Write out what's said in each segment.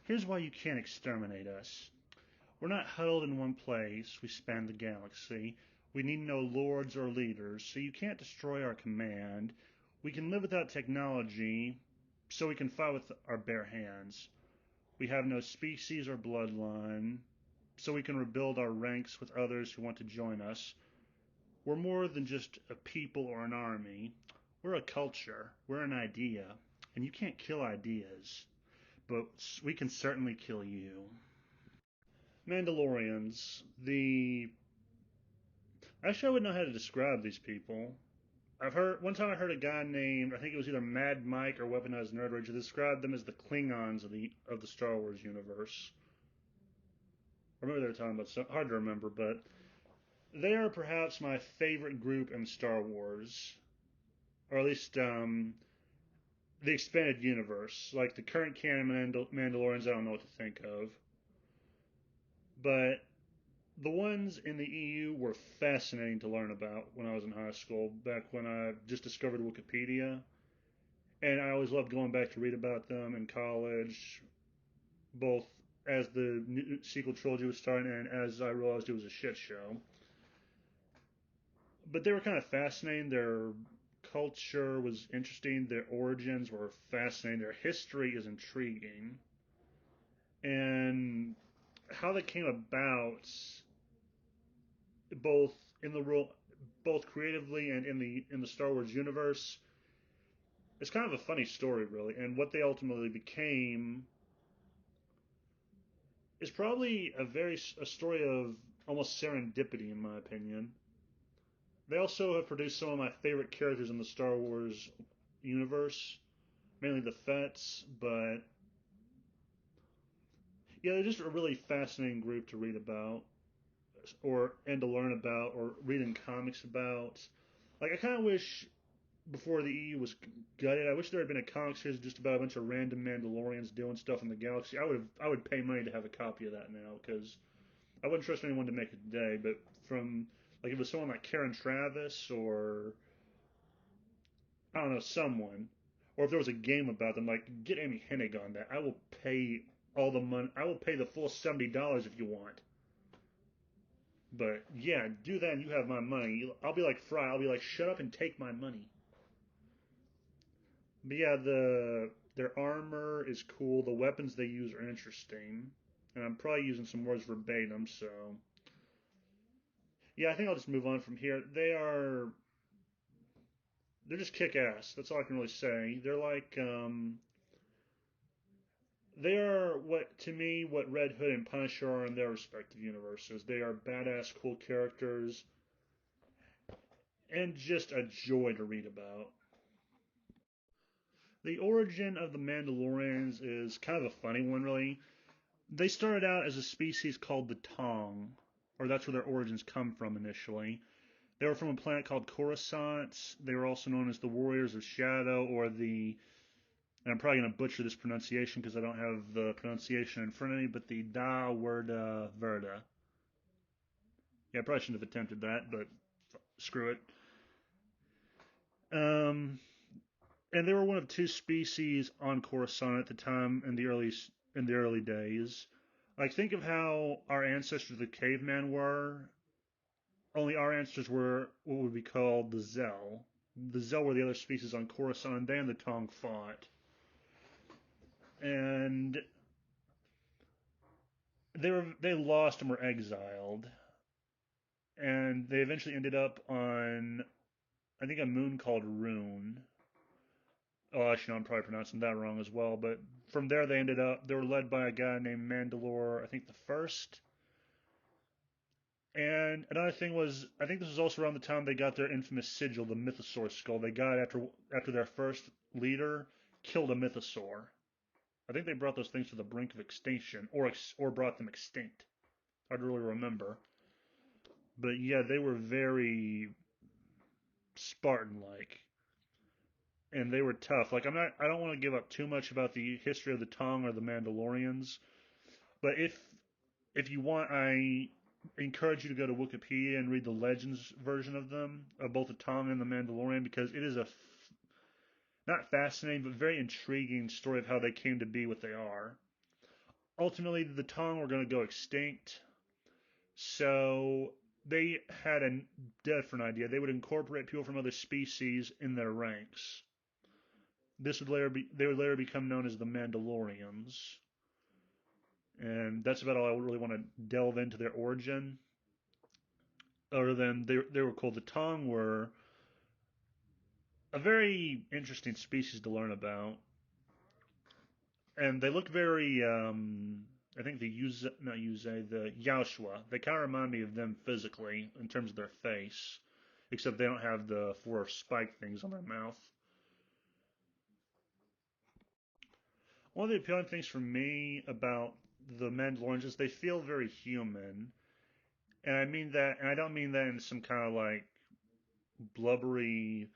Here's why you can't exterminate us. We're not huddled in one place, we span the galaxy. We need no lords or leaders, so you can't destroy our command. We can live without technology, so we can fight with our bare hands. We have no species or bloodline, so we can rebuild our ranks with others who want to join us. We're more than just a people or an army. We're a culture. We're an idea. And you can't kill ideas, but we can certainly kill you. Mandalorians. Actually, I wouldn't know how to describe these people. I've heard one time I heard a guy named I think it was either Mad Mike or Weaponized Nerd Rage describe them as the Klingons of the Star Wars universe. Or maybe they were talking about some hard to remember, but they are perhaps my favorite group in Star Wars, or at least the expanded universe. Like the current canon Mandalorians, I don't know what to think of, but the ones in the EU were fascinating to learn about when I was in high school, back when I just discovered Wikipedia. And I always loved going back to read about them in college, both as the new sequel trilogy was starting and as I realized it was a shit show. But they were kind of fascinating. Their culture was interesting. Their origins were fascinating. Their history is intriguing. And how they came about, both in the role, both creatively and in the Star Wars universe, it's kind of a funny story, really. And what they ultimately became is probably a story of almost serendipity, in my opinion. They also have produced some of my favorite characters in the Star Wars universe, mainly the Fets, but yeah, they're just a really fascinating group to read about, or and to learn about, or read in comics about. Like I kind of wish before the EU was gutted, I wish there had been a comic series just about a bunch of random Mandalorians doing stuff in the galaxy. I would pay money to have a copy of that now because I wouldn't trust anyone to make it today. But from like if it was someone like Karen Travis or I don't know someone, or if there was a game about them, like get Amy Hennig on that. I will pay all the money. I will pay the full $70 if you want. But yeah, do that and you have my money. I'll be like Fry. I'll be like, shut up and take my money. But yeah, their armor is cool. The weapons they use are interesting, and I'm probably using some words verbatim. So yeah, I think I'll just move on from here. They're just kick ass. That's all I can really say. They're like they are what to me what Red Hood and Punisher are in their respective universes. They are badass, cool characters, and just a joy to read about. The origin of the Mandalorians is kind of a funny one, really. They started out as a species called the Tong, or that's where their origins come from initially. They were from a planet called Coruscant. They were also known as the Warriors of Shadow, or the, and I'm probably going to butcher this pronunciation because I don't have the pronunciation in front of me, but the Da Werda Verda. Yeah, I probably shouldn't have attempted that, but screw it. Um, and they were one of two species on Coruscant at the time in the early days. Like think of how our ancestors, the caveman, were. Only our ancestors were what would be called the Zell. The Zell were the other species on Coruscant, and they and the Tong fought. And they lost and were exiled. And they eventually ended up on I think a moon called Rune. Oh, actually, no, I'm probably pronouncing that wrong as well. But from there, they were led by a guy named Mandalore, I think the first. And another thing was, I think this was also around the time they got their infamous sigil, the Mythosaur skull. They got it after their first leader killed a Mythosaur. I think they brought those things to the brink of extinction, or brought them extinct. I don't really remember. But yeah, they were very Spartan-like, and they were tough. Like I don't want to give up too much about the history of the Tong or the Mandalorians, but if you want, I encourage you to go to Wikipedia and read the Legends version of them, of both the Tong and the Mandalorian, because it is a not fascinating but very intriguing story of how they came to be what they are. ultimately the Tong were going to go extinct. So they had a different idea. They would incorporate people from other species in their ranks. They would later become known as the Mandalorians, and that's about all I really want to delve into their origin. Other than they were called the Tong were a very interesting species to learn about, and they look very I think the Yuze, not Yuze, the Yaoshua. They kind of remind me of them physically in terms of their face, except they don't have the four spike things on their mouth. One of the appealing things for me about the Mandalorians is they feel very human, and I mean that, and I don't mean that in some kind of like blubbery,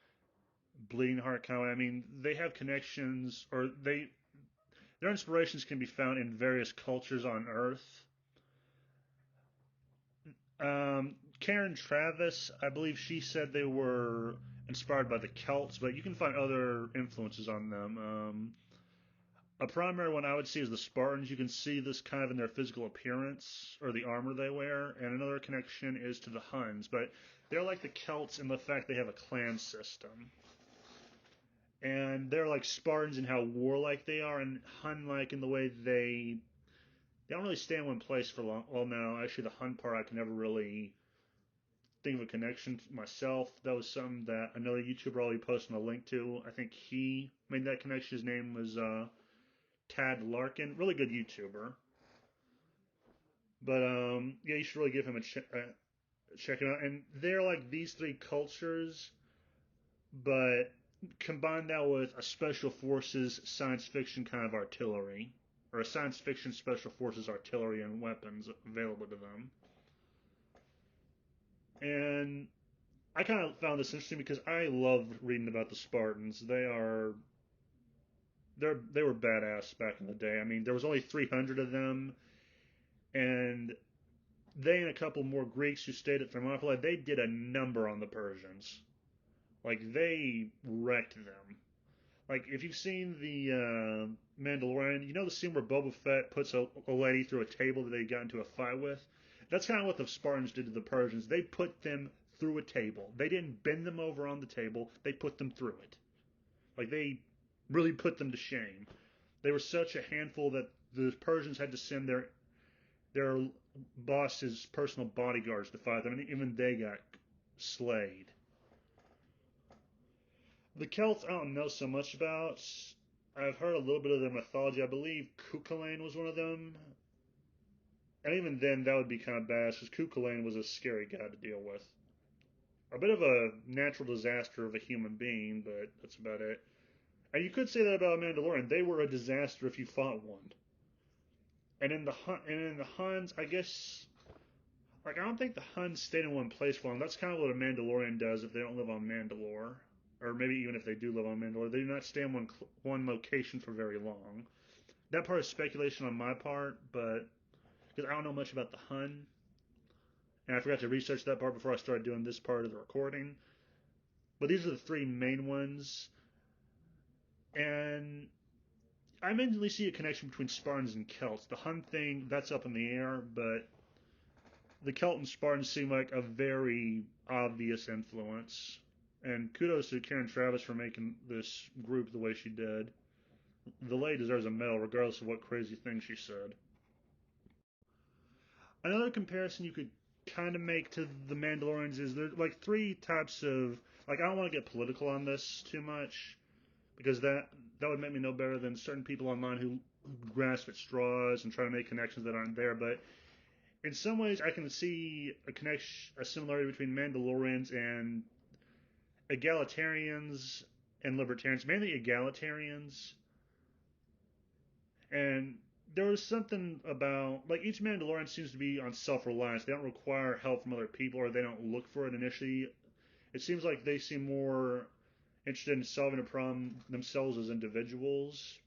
bleeding heart kind of way. I mean they have connections, or their inspirations can be found in various cultures on Earth. Karen Travis, I believe she said they were inspired by the Celts, but you can find other influences on them. A primary one I would see is the Spartans. You can see this kind of in their physical appearance or the armor they wear. And another connection is to the Huns, but they're like the Celts in the fact they have a clan system. And they're like Spartans in how warlike they are, and Hun-like in the way they don't really stay in one place for long. Well, now actually the Hun part I can never really think of a connection myself. That was something that another YouTuber I'll be posting a link to. I think he made that connection. His name was Tad Larkin, really good YouTuber. But yeah, you should really give him check it out. And they're like these three cultures, but combine that with a special forces science fiction kind of artillery, or a science fiction special forces artillery and weapons available to them. And I kind of found this interesting because I loved reading about the Spartans. They were badass back in the day. I mean, there was only 300 of them, and they and a couple more Greeks who stayed at Thermopylae, they did a number on the Persians. Like they wrecked them. Like if you've seen the Mandalorian, you know the scene where Boba Fett puts a lady through a table that they got into a fight with. That's kind of what the Spartans did to the Persians. They put them through a table. They didn't bend them over on the table. They put them through it. Like they really put them to shame. They were such a handful that the Persians had to send their boss's personal bodyguards to fight them, and even they got slayed. The Celts I don't know so much about. I've heard a little bit of their mythology. I believe Cuchulainn was one of them. And even then, that would be kind of bad, because Cuchulainn was a scary guy to deal with. A bit of a natural disaster of a human being, but that's about it. And you could say that about a Mandalorian. They were a disaster if you fought one. And in the Huns, I guess, like I don't think the Huns stayed in one place for long. That's kind of what a Mandalorian does if they don't live on Mandalore, or maybe even if they do live on Mandalore, they do not stay in one location for very long. That part is speculation on my part, but because I don't know much about the Hun, and I forgot to research that part before I started doing this part of the recording. But these are the three main ones, and I immediately see a connection between Spartans and Celts. The Hun thing, that's up in the air, but the Celt and Spartans seem like a very obvious influence. And kudos to Karen Travis for making this group the way she did. The lady deserves a medal, regardless of what crazy thing she said. Another comparison you could kind of make to the Mandalorians is there's like three types of, like I don't want to get political on this too much because that would make me know better than certain people online who grasp at straws and try to make connections that aren't there. But in some ways, I can see a similarity between Mandalorians and egalitarians and libertarians, mainly egalitarians. And there was something about like each Mandalorian seems to be on self-reliance. They don't require help from other people, or they don't look for it initially. It seems like they seem more interested in solving a problem themselves as individuals.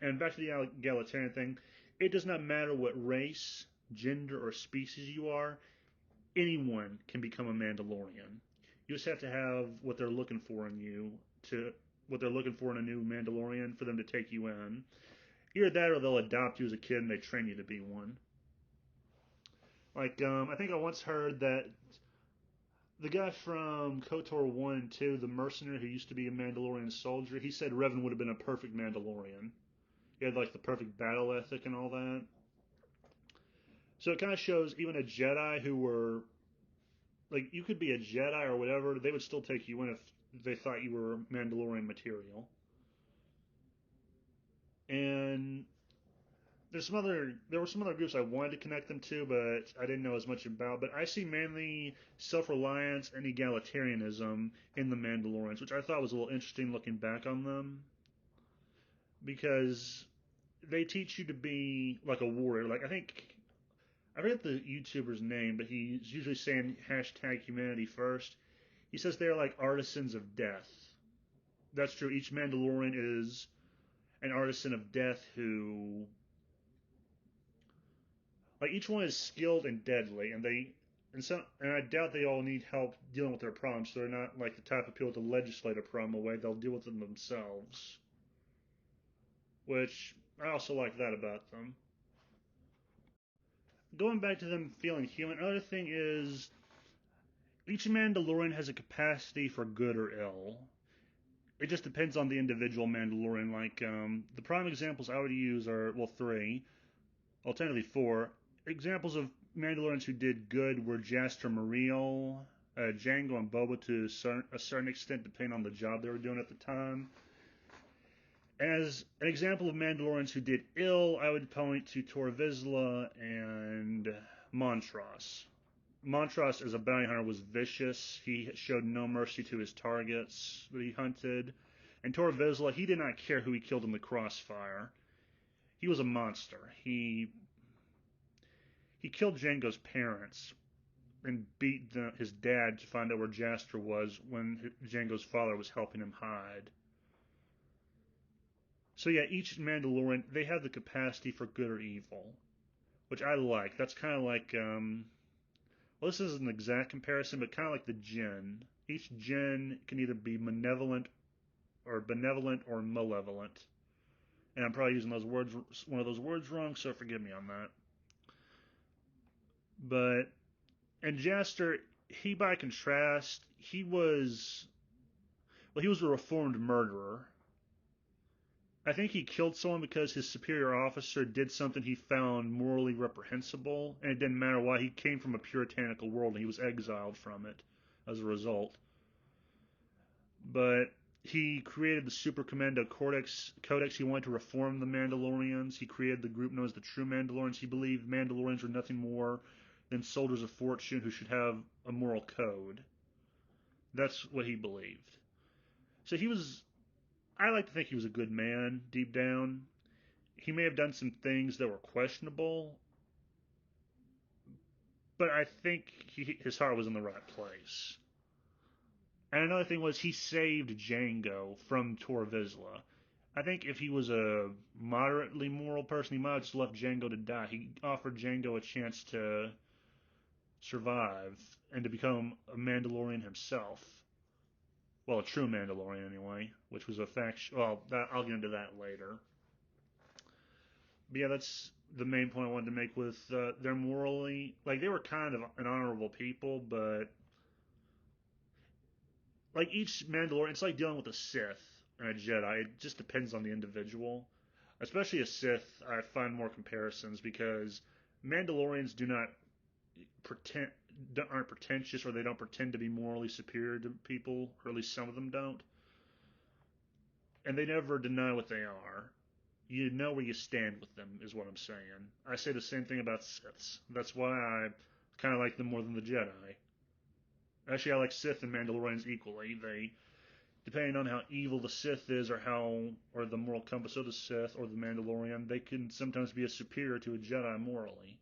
And back to the egalitarian thing, it does not matter what race, gender, or species you are. Anyone can become a Mandalorian. You just have to have what they're looking for in you to what they're looking for in a new Mandalorian for them to take you in. Either that or they'll adopt you as a kid and they train you to be one. Like, I think I once heard that the guy from KOTOR 1 and 2, the mercenary who used to be a Mandalorian soldier, he said Revan would have been a perfect Mandalorian. He had, like, the perfect battle ethic and all that. So it kind of shows even a Jedi who were, like, you could be a Jedi or whatever, they would still take you in if they thought you were Mandalorian material. And there were some other groups I wanted to connect them to, but I didn't know as much about. But I see mainly self-reliance and egalitarianism in the Mandalorians, which I thought was a little interesting looking back on them, because they teach you to be like a warrior. Like I forget the YouTuber's name, but he's usually saying hashtag humanity first. He says they're like artisans of death. That's true. Each Mandalorian is an artisan of death who, like, each one is skilled and deadly, and I doubt they all need help dealing with their problems. So they're not like the type of people to legislate a problem away. They'll deal with them themselves, which I also like that about them. Going back to them feeling human, another thing is each Mandalorian has a capacity for good or ill. It just depends on the individual Mandalorian. Like, the prime examples I would use are, well, three, alternatively four. Examples of Mandalorians who did good were Jaster Muriel, Jango, and Boba to a certain extent, depending on the job they were doing at the time. As an example of Mandalorians who did ill, I would point to Tor Vizsla and Montrose. Montrose, as a bounty hunter, was vicious. He showed no mercy to his targets that he hunted. And Tor Vizsla, he did not care who he killed in the crossfire. He was a monster. He killed Jango's parents and beat his dad to find out where Jaster was when Jango's father was helping him hide. So yeah, each Mandalorian, they have the capacity for good or evil, which I like. That's kind of like, well, this isn't an exact comparison, but kind of like the Jinn. Each Jinn can either be benevolent or malevolent. And I'm probably using one of those words wrong, so forgive me on that. But and Jaster, he by contrast, he was a reformed murderer. I think he killed someone because his superior officer did something he found morally reprehensible, and it didn't matter why. He came from a puritanical world, and he was exiled from it as a result. But he created the Super Commando Codex. He wanted to reform the Mandalorians. He created the group known as the True Mandalorians. He believed Mandalorians were nothing more than soldiers of fortune who should have a moral code. That's what he believed. So I like to think he was a good man deep down. He may have done some things that were questionable, but I think his heart was in the right place. And another thing was he saved Jango from Tor Vizsla. I think if he was a moderately moral person, he might have just left Jango to die. He offered Jango a chance to survive and to become a Mandalorian himself. Well, a true Mandalorian anyway, which was a faction. Well, I'll get into that later. But yeah, that's the main point I wanted to make with they're morally, like, they were kind of an honorable people, but like each Mandalorian, it's like dealing with a Sith and a Jedi. It just depends on the individual. Especially a Sith, I find more comparisons because Mandalorians do not pretend aren't pretentious, or they don't pretend to be morally superior to people, or at least some of them don't. And they never deny what they are. You know where you stand with them, is what I'm saying. I say the same thing about Siths. That's why I kind of like them more than the Jedi. Actually, I like Sith and Mandalorians equally. They, depending on how evil the Sith is, or the moral compass of the Sith, or the Mandalorian, they can sometimes be a superior to a Jedi morally.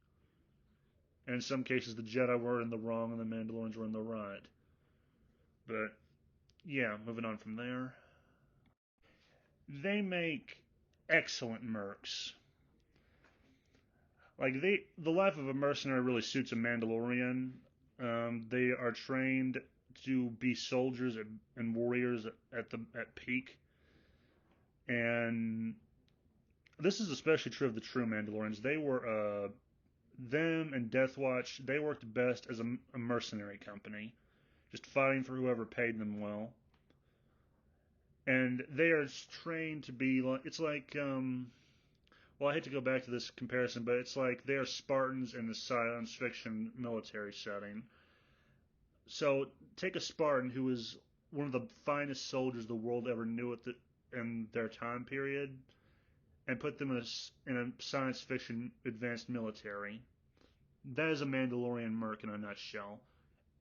And in some cases, the Jedi were in the wrong and the Mandalorians were in the right. But yeah, moving on from there. They make excellent mercs. Like the life of a mercenary really suits a Mandalorian. They are trained to be soldiers and warriors at peak, and this is especially true of the true Mandalorians. They were them and Death Watch. They worked best as a mercenary company, just fighting for whoever paid them well. And they are trained to be like it's like well, I hate to go back to this comparison, but it's like they are Spartans in the science fiction military setting. So take a Spartan who is one of the finest soldiers the world ever knew in their time period, and put them in a science fiction advanced military. That is a Mandalorian merc in a nutshell.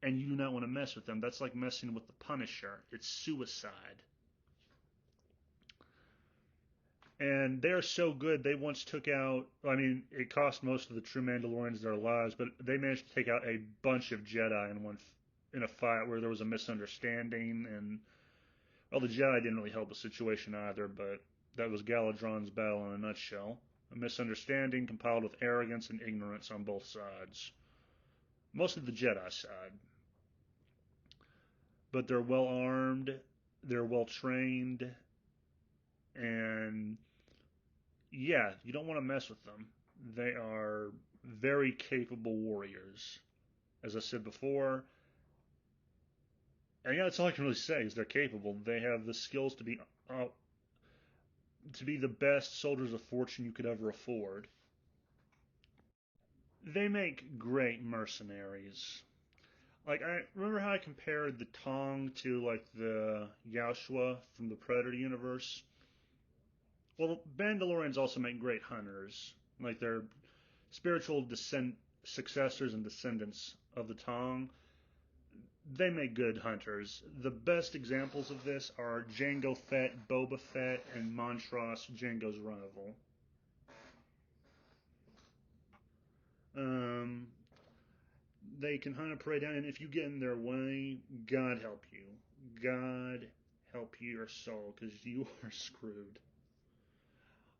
And you do not want to mess with them. That's like messing with the Punisher. It's suicide. And they're so good, they once took out, I mean, it cost most of the true Mandalorians their lives, but they managed to take out a bunch of Jedi in a fight where there was a misunderstanding. And, well, the Jedi didn't really help the situation either, but that was Galadron's battle in a nutshell. A misunderstanding compiled with arrogance and ignorance on both sides. Mostly the Jedi side. But they're well armed, they're well trained, and yeah, you don't want to mess with them. They are very capable warriors. As I said before, and yeah, that's all I can really say is they're capable. They have the skills to be the best soldiers of fortune you could ever afford. They make great mercenaries. Like I remember how I compared the Tong to like the Yaoshua from the Predator universe. Well, Mandalorians also make great hunters. Like they're spiritual successors and descendants of the Tong. They make good hunters. The best examples of this are Jango Fett, Boba Fett, and Montross, Jango's rival. Um, they can hunt a prey down, and if you get in their way, God help you. God help your soul, because you are screwed.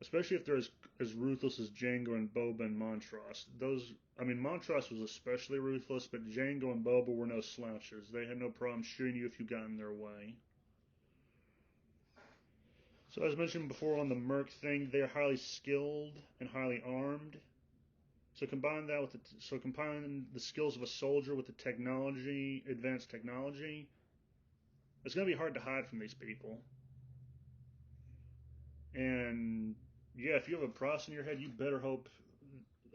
Especially if they're as ruthless as Jango and Boba and Montross. I mean, Montross was especially ruthless, but Jango and Boba were no slouches. They had no problem shooting you if you got in their way. So as mentioned before on the Merc thing, they're highly skilled and highly armed. So combine the skills of a soldier with the technology, advanced technology. It's going to be hard to hide from these people. And yeah, if you have a price in your head, you better hope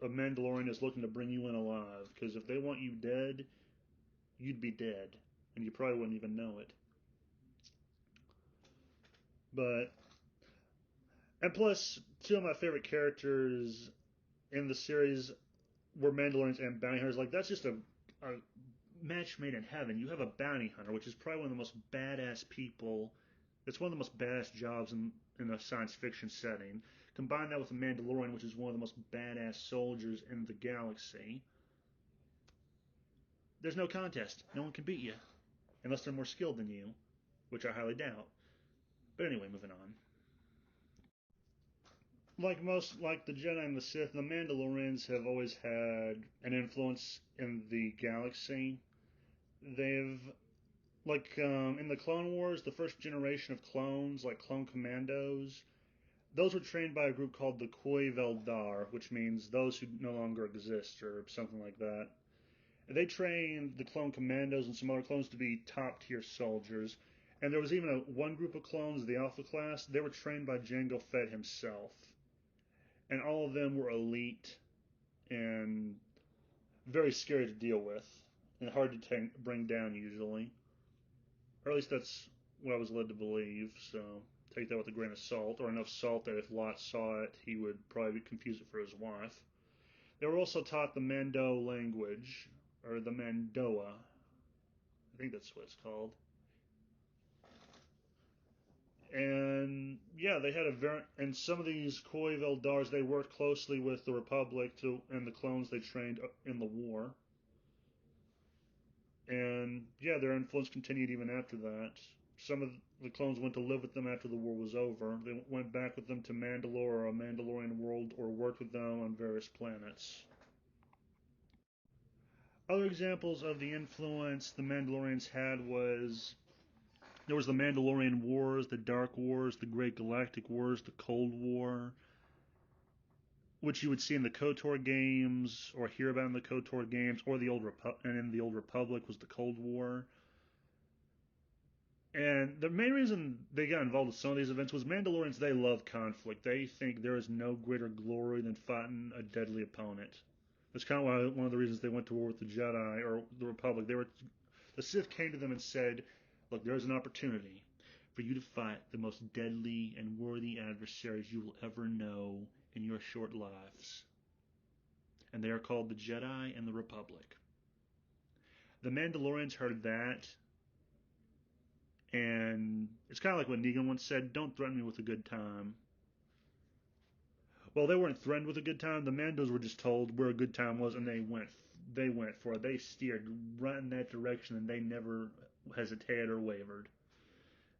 a Mandalorian is looking to bring you in alive. Because if they want you dead, you'd be dead, and you probably wouldn't even know it. But and plus, two of my favorite characters in the series were Mandalorians and bounty hunters. Like that's just a match made in heaven. You have a bounty hunter, which is probably one of the most badass people. It's one of the most badass jobs in a science fiction setting. Combine that with a Mandalorian, which is one of the most badass soldiers in the galaxy. There's no contest. No one can beat you. Unless they're more skilled than you, which I highly doubt. But anyway, moving on. Like the Jedi and the Sith, the Mandalorians have always had an influence in the galaxy. They've in the Clone Wars, the first generation of clones, like clone commandos, those were trained by a group called the Koi Veldar, which means those who no longer exist, or something like that. They trained the clone commandos and some other clones to be top tier soldiers. And there was even one group of clones, the Alpha class, they were trained by Jango Fett himself. And all of them were elite and very scary to deal with and hard to bring down usually. Or at least that's what I was led to believe, so take that with a grain of salt, or enough salt that if Lot saw it, he would probably confuse it for his wife. They were also taught the Mando language, or the Mandoa. I think that's what it's called. And yeah, they had and some of these Koi Veldars, they worked closely with the Republic and the clones they trained in the war. And yeah, their influence continued even after that. Some of the clones went to live with them after the war was over. They went back with them to Mandalore or a Mandalorian world, or worked with them on various planets. Other examples of the influence the Mandalorians had was there was the Mandalorian Wars, the Dark Wars, the Great Galactic Wars, the Cold War. which you would see in the KOTOR games or hear about in the KOTOR games, or and in the Old Republic was the Cold War. And the main reason they got involved with some of these events was Mandalorians, they love conflict. They think there is no greater glory than fighting a deadly opponent. That's kind of why one of the reasons they went to war with the Jedi or the Republic. The Sith came to them and said, "Look, there's an opportunity for you to fight the most deadly and worthy adversaries you will ever know in your short lives, and they are called the Jedi and the Republic." The Mandalorians heard that, and it's kind of like what Negan once said, "Don't threaten me with a good time." Well, they weren't threatened with a good time. The Mandos were just told where a good time was, and they went for it. They steered right in that direction, and they never hesitated or wavered.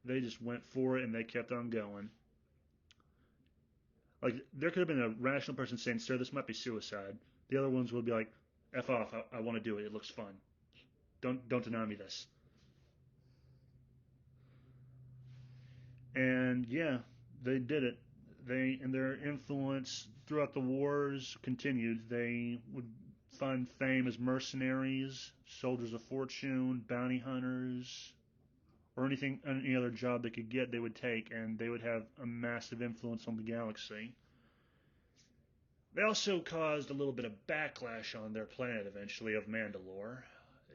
They just went for it, and they kept on going. Like, there could have been a rational person saying, "Sir, this might be suicide." The other ones would be like, "F off, I want to do it. It looks fun. Don't deny me this." And yeah, they did it. And their influence throughout the wars continued. They would find fame as mercenaries, soldiers of fortune, bounty hunters, or any other job they could get, they would take, and they would have a massive influence on the galaxy. They also caused a little bit of backlash on their planet eventually of Mandalore.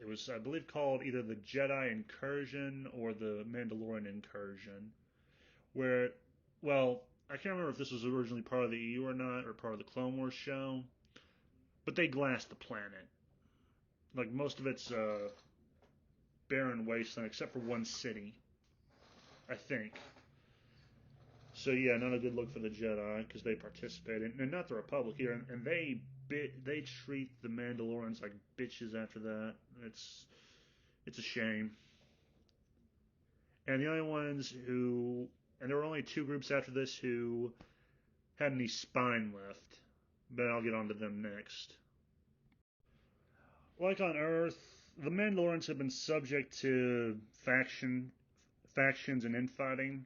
It was, I believe, called either the Jedi Incursion or the Mandalorian Incursion, where, well, I can't remember if this was originally part of the EU or not, or part of the Clone Wars show, but they glassed the planet. Like, most of it's barren wasteland, except for one city, I think. So yeah, not a good look for the Jedi because they participated, and not the Republic here, and they treat the Mandalorians like bitches after that. It's a shame. And the only ones who, and there were only two groups after this who had any spine left, but I'll get onto them next. Like on Earth, the Mandalorians have been subject to factions and infighting,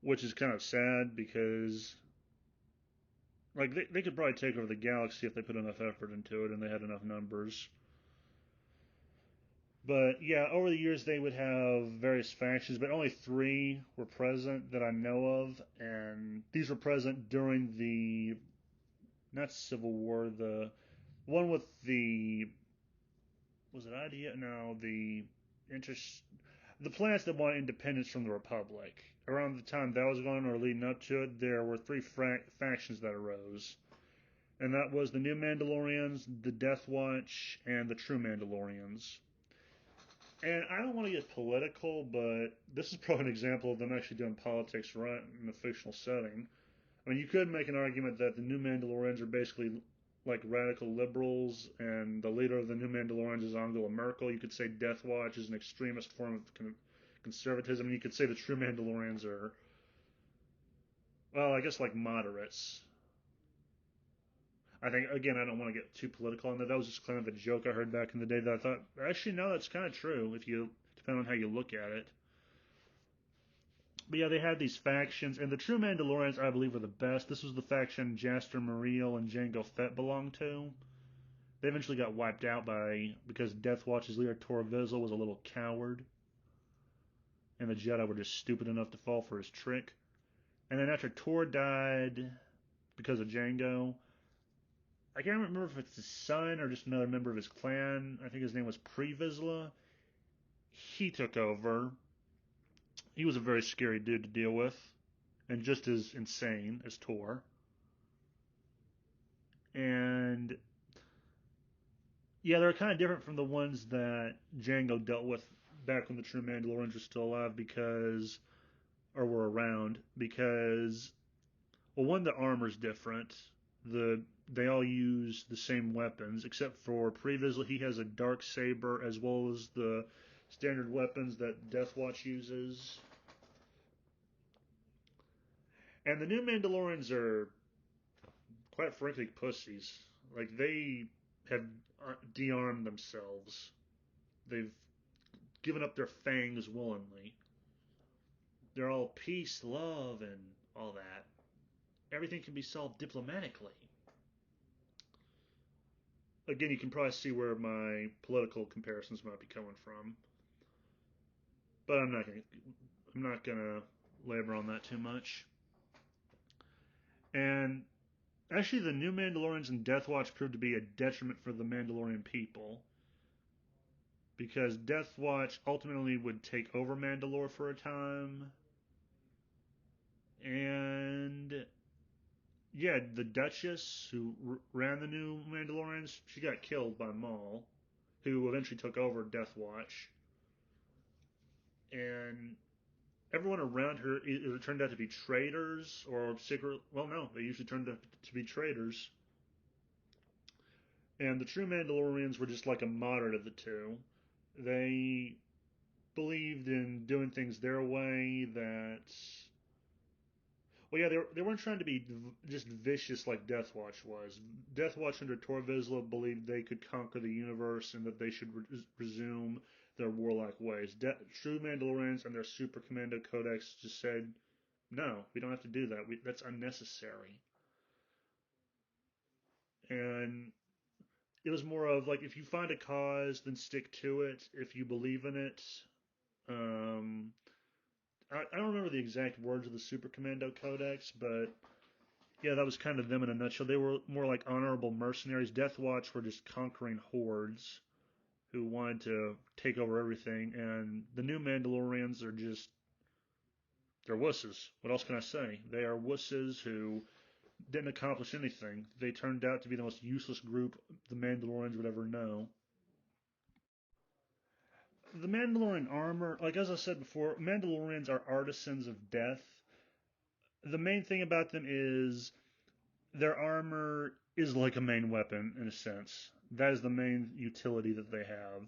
which is kind of sad because like they could probably take over the galaxy if they put enough effort into it and they had enough numbers. But yeah, over the years they would have various factions, but only three were present that I know of, and these were present during the not Civil War, the one with the was it idea? No, interest the planets that want independence from the Republic. Around the time that was going on or leading up to it, there were three factions that arose. And that was the New Mandalorians, the Death Watch, and the True Mandalorians. And I don't want to get political, but this is probably an example of them actually doing politics right in a fictional setting. I mean, you could make an argument that the New Mandalorians are basically like radical liberals, and the leader of the New Mandalorians is Angela Merkel. You could say Death Watch is an extremist form of conservatism. And you could say the True Mandalorians are, well, I guess like moderates. I think, again, I don't want to get too political on that. That was just kind of a joke I heard back in the day that I thought, actually, no, that's kind of true if you, depending on how you look at it. But yeah, they had these factions, and the True Mandalorians, I believe, were the best. This was the faction Jaster Muriel and Jango Fett belonged to. They eventually got wiped out because Death Watch's leader Tor Vizsla was a little coward, and the Jedi were just stupid enough to fall for his trick. And then after Tor died because of Jango, I can't remember if it's his son or just another member of his clan. I think his name was Pre Vizsla. He took over. He was a very scary dude to deal with, and just as insane as Tor. And yeah, they're kind of different from the ones that Jango dealt with back when the True Mandalorians were still alive or were around, because, well, one, the armor's different. They all use the same weapons, except for Pre Vizsla. He has a dark saber as well as the standard weapons that Death Watch uses. And the new Mandalorians are, quite frankly, pussies. Like, they have de-armed themselves. They've given up their fangs willingly. They're all peace, love, and all that. everything can be solved diplomatically. Again, you can probably see where my political comparisons might be coming from, but I'm not gonna labor on that too much. And actually, the new Mandalorians and Death Watch proved to be a detriment for the Mandalorian people, because Death Watch ultimately would take over Mandalore for a time, and yeah, the Duchess who ran the new Mandalorians, she got killed by Maul, who eventually took over Death Watch, and everyone around her either turned out to be traitors or secret. Well, no, they usually turned out to be traitors. And the true Mandalorians were just like a moderate of the two. They believed in doing things their way. That, well, yeah, they weren't trying to be just vicious like Death Watch was. Death Watch under Tor Vizsla believed they could conquer the universe and that they should resume their warlike ways. True Mandalorians and their Super Commando Codex just said, no, we don't have to do that. That's unnecessary. And it was more of like, if you find a cause, then stick to it. If you believe in it, um, I don't remember the exact words of the Super Commando Codex, but yeah, that was kind of them in a nutshell. They were more like honorable mercenaries. Death Watch were just conquering hordes who wanted to take over everything, and the new Mandalorians are just, they're wusses. What else can I say? They are wusses who didn't accomplish anything. They turned out to be the most useless group the Mandalorians would ever know. The Mandalorian armor, like as I said before, Mandalorians are artisans of death. The main thing about them is their armor is like a main weapon in a sense. That is the main utility that they have,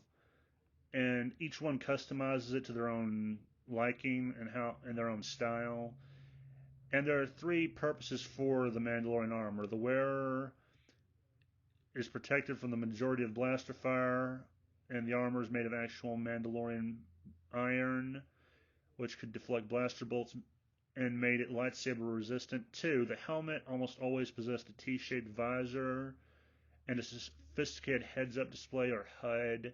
and each one customizes it to their own liking and their own style. And there are three purposes for the Mandalorian armor. The wearer is protected from the majority of blaster fire, and the armor is made of actual Mandalorian iron, which could deflect blaster bolts and made it lightsaber resistant. Two, the helmet almost always possessed a T-shaped visor and a sophisticated heads-up display or HUD.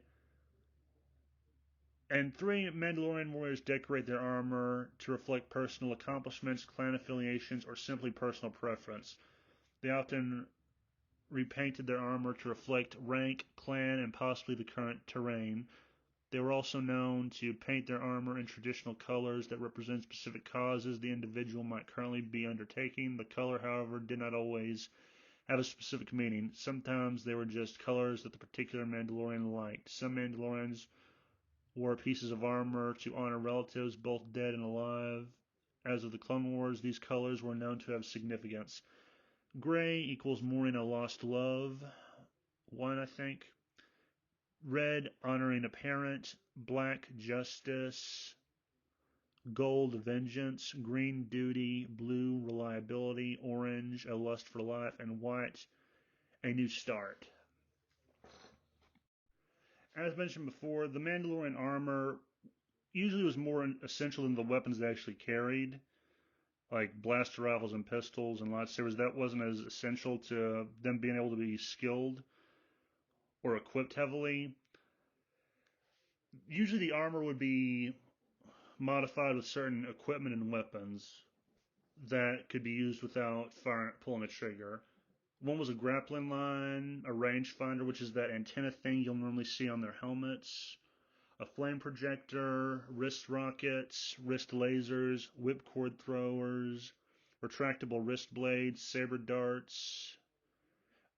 And three, Mandalorian warriors decorate their armor to reflect personal accomplishments, clan affiliations, or simply personal preference. They often repainted their armor to reflect rank, clan, and possibly the current terrain. They were also known to paint their armor in traditional colors that represent specific causes the individual might currently be undertaking. The color, however, did not always have a specific meaning. Sometimes they were just colors that the particular Mandalorian liked. Some Mandalorians wore pieces of armor to honor relatives, both dead and alive. As of the Clone Wars, these colors were known to have significance. Gray equals mourning a lost love, one, I think. Red, honoring a parent. Black, justice. Gold, vengeance. Green, duty. Blue, reliability. Orange, a lust for life. And white, a new start. As mentioned before, the Mandalorian armor usually was more essential than the weapons they actually carried, like blaster rifles and pistols and lightsabers. That wasn't as essential to them being able to be skilled or equipped heavily. Usually the armor would be modified with certain equipment and weapons that could be used without pulling a trigger. One was a grappling line, a rangefinder, which is that antenna thing you'll normally see on their helmets, a flame projector, wrist rockets, wrist lasers, whipcord throwers, retractable wrist blades, saber darts,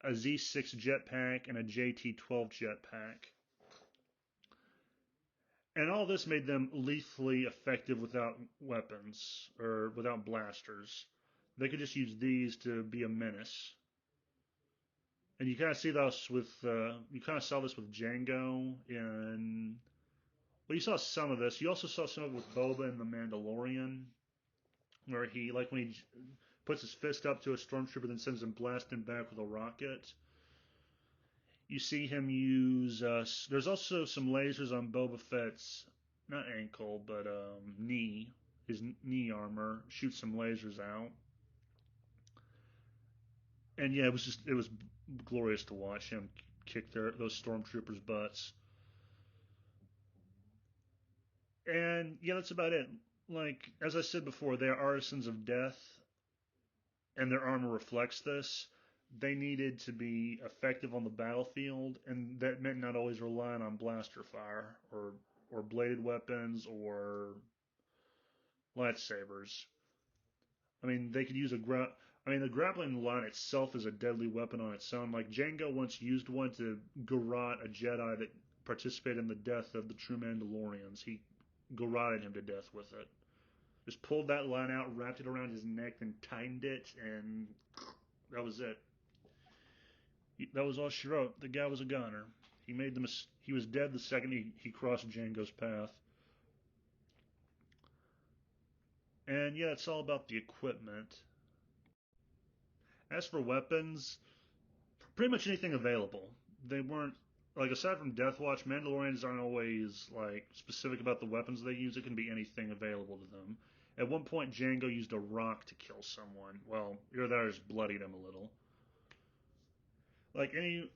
a Z6 jetpack, and a JT-12 jetpack. And all this made them lethally effective without weapons or without blasters. They could just use these to be a menace. And you kind of see this with you kind of saw this with Jango in, well, you saw some of this. You also saw some of it with Boba in The Mandalorian, where he, like when he puts his fist up to a stormtrooper, then sends him blasting back with a rocket. You see him use. There's also some lasers on Boba Fett's, not ankle, but knee. His knee armor shoots some lasers out. And yeah, it was glorious to watch him kick those stormtroopers' butts. And yeah, that's about it. Like as I said before, they are artisans of death, and their armor reflects this. They needed to be effective on the battlefield, and that meant not always relying on blaster fire or bladed weapons or lightsabers. I mean, they could use I mean, the grappling line itself is a deadly weapon on its own. Like Jango once used one to garrote a Jedi that participated in the death of the true Mandalorians. He garroted him to death with it. Just pulled that line out, wrapped it around his neck, then tightened it, and that was it. That was all she wrote. The guy was a gunner. He was dead the second he crossed Jango's path. And yeah, it's all about the equipment. As for weapons, pretty much anything available. They weren't like aside from Death Watch, Mandalorians aren't always like specific about the weapons they use. It can be anything available to them. At one point, Django used a rock to kill someone. Well, either that or just bloodied him a little. Like any,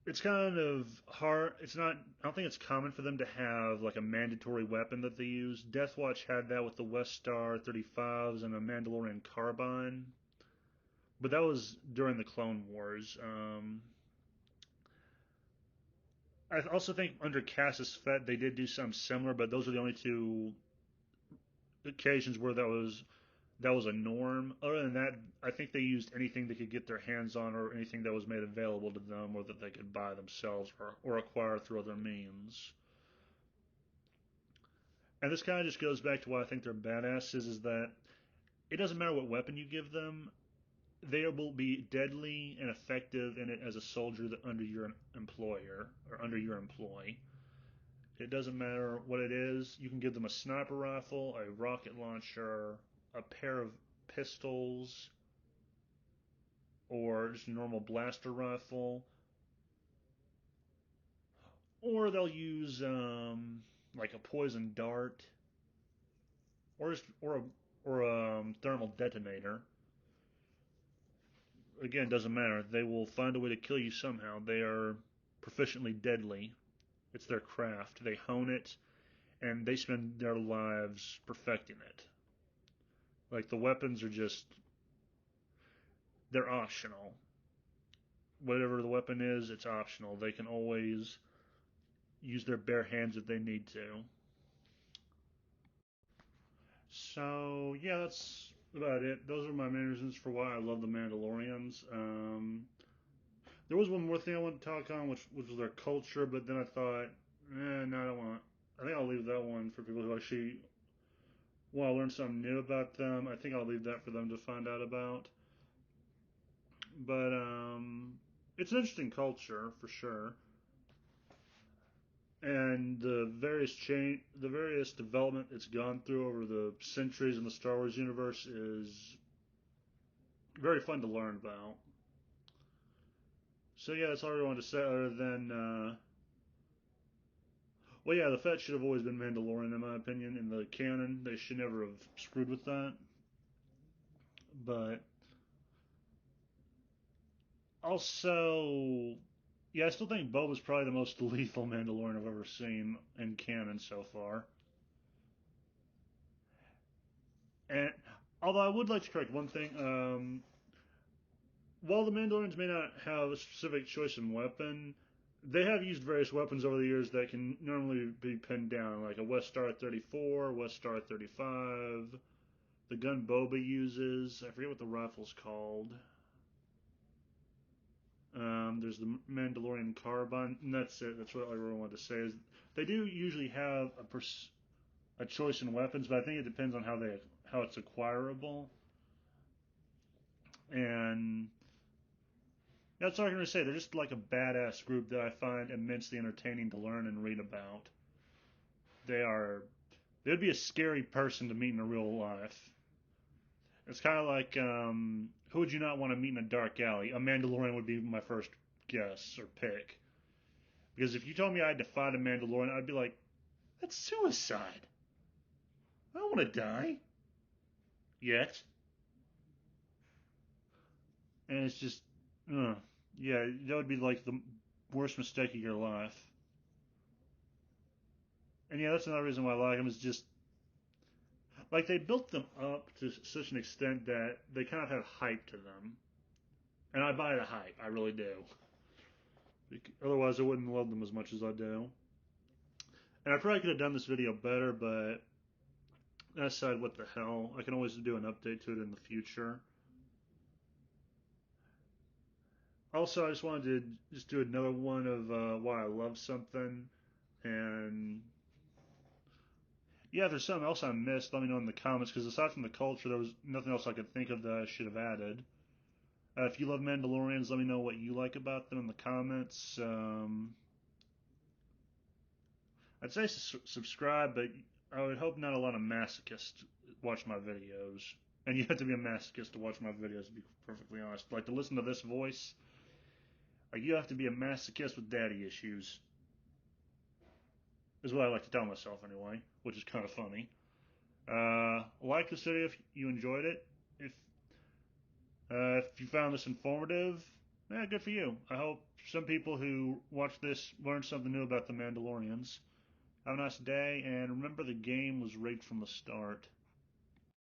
it's kind of hard. It's not. I don't think it's common for them to have like a mandatory weapon that they use. Death Watch had that with the West Star 35s and a Mandalorian carbine, but that was during the Clone Wars. I also think under Cassius Fett they did do something similar, but those are the only two occasions where that was a norm. Other than that, I think they used anything they could get their hands on or anything that was made available to them or that they could buy themselves or acquire through other means. And this kind of just goes back to why I think they're badasses is that it doesn't matter what weapon you give them, they will be deadly and effective in it as a soldier under your employer or under your employ. It doesn't matter what it is. You can give them a sniper rifle, a rocket launcher, a pair of pistols, or just a normal blaster rifle. Or they'll use like a poison dart, or just or a thermal detonator. Again, it doesn't matter. They will find a way to kill you somehow. They are proficiently deadly. It's their craft. They hone it, and they spend their lives perfecting it. Like the weapons are just they're optional. Whatever the weapon is, it's optional. They can always use their bare hands if they need to. So yeah, that's about it. Those are my main reasons for why I love the Mandalorians. There was one more thing I wanted to talk on, which was their culture, but then I thought, no, I don't want. I think I'll leave that one for people who actually want to learn something new about them. I think I'll leave that for them to find out about. But it's an interesting culture for sure, and the various development it's gone through over the centuries in the Star Wars universe is very fun to learn about. So yeah, that's all I wanted to say. Other than, well, yeah, the Fett should have always been Mandalorian in my opinion. In the canon, they should never have screwed with that. But also, yeah, I still think Boba's probably the most lethal Mandalorian I've ever seen in canon so far. And although I would like to correct one thing, while the Mandalorians may not have a specific choice in weapon, they have used various weapons over the years that can normally be pinned down, like a West Star 34, West Star 35, the gun Boba uses. I forget what the rifle's called. There's the Mandalorian carbine, and that's it. That's what I really wanted to say. Is they do usually have a choice in weapons, but I think it depends on how it's acquirable. And that's all I'm going to say. They're just like a badass group that I find immensely entertaining to learn and read about. They are. They'd be a scary person to meet in real life. It's kind of like who would you not want to meet in a dark alley? A Mandalorian would be my first guess or pick. Because if you told me I had to fight a Mandalorian, I'd be like, that's suicide. I don't want to die yet. And it's just Uh, yeah, that would be like the worst mistake of your life. And yeah, that's another reason why I like them is just like they built them up to such an extent that they kind of have hype to them, and I buy the hype. I really do. Otherwise, I wouldn't love them as much as I do. And I probably could have done this video better, but that aside, what the hell? I can always do an update to it in the future. Also, I just wanted to just do another one of why I love something, and yeah, if there's something else I missed, let me know in the comments. Because aside from the culture, there was nothing else I could think of that I should have added. If you love Mandalorians, let me know what you like about them in the comments. I'd say subscribe, but I would hope not a lot of masochists watch my videos. And you have to be a masochist to watch my videos, to be perfectly honest. Like to listen to this voice, like you have to be a masochist with daddy issues, is what I like to tell myself anyway, which is kind of funny. Like this video if you enjoyed it. If you found this informative, yeah, good for you. I hope some people who watch this learn something new about the Mandalorians. Have a nice day, and remember the game was rigged from the start.